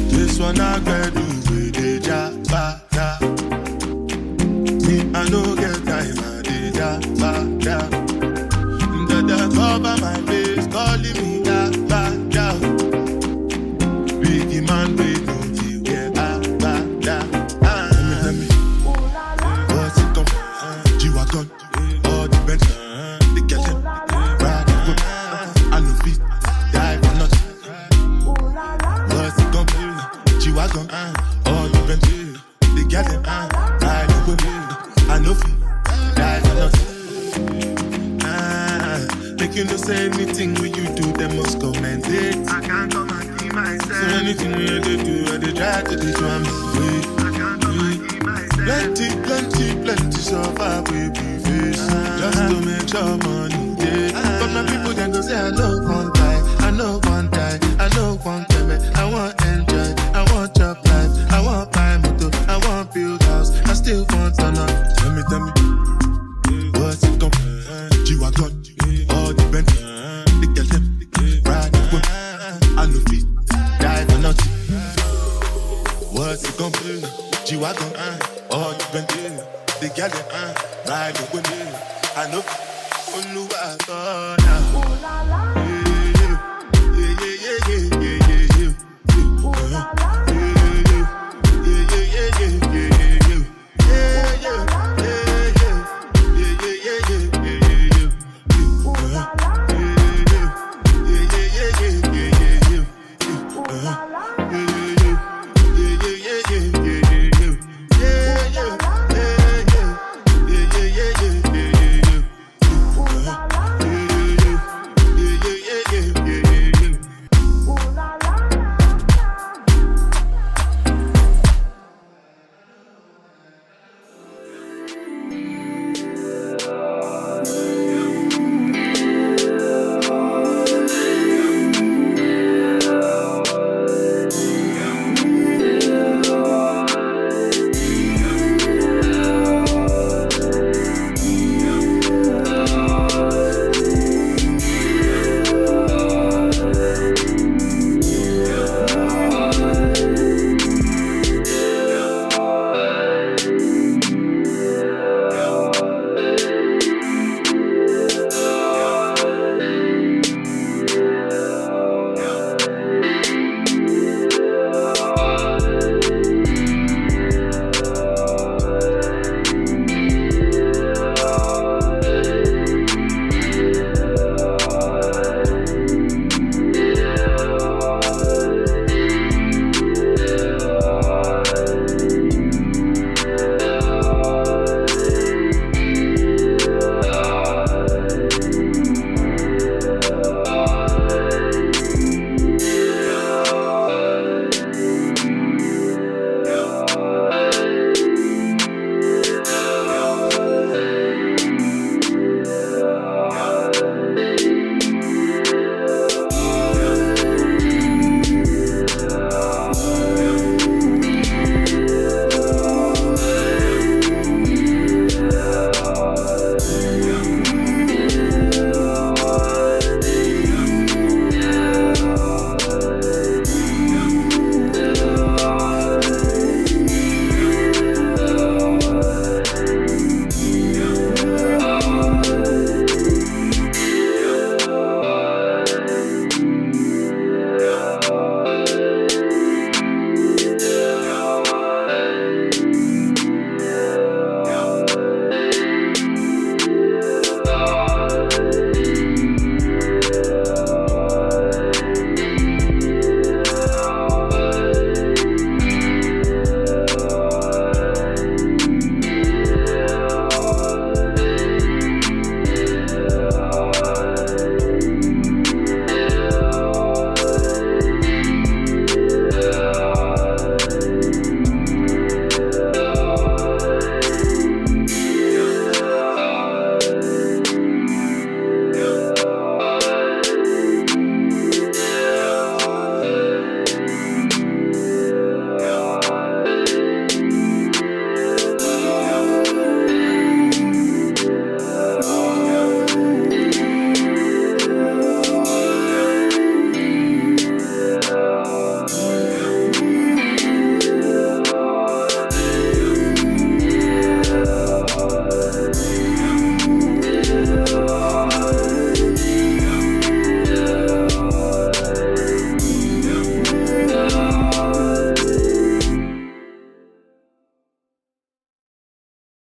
This one I can do with the jabba. Me, I no get time, I did jabba. Dada cover my face, calling me jabba. Biggie man, we don't you get abada. Tell me, what's it come? G-Wagon, all the bench, the girl them, ride the whip. I no fit, die for nothing. What's it come? G-Wagon, all the bench, the girl them, ride the whip. I no fit, die for nothing. Make you no say anything when you do, they must comment it. I can't come and keep myself. So anything when you do, I try to do to me. I can't come and keep myself. Plenty survive with be face. Just to make sure money day. But my people then go say I know one time, I know one time, I know one time. I want enjoy, I want job life, I want buy motor, I want build house, I still want to know. Tell me, what's it come? G-Wagon, all the bench, the girl them, ride the whip. I no fit, die for nothing. What's it come? G-Wagon, all the bench, the girl them, ride the whip. I know, oh no, I thought now. Yeah.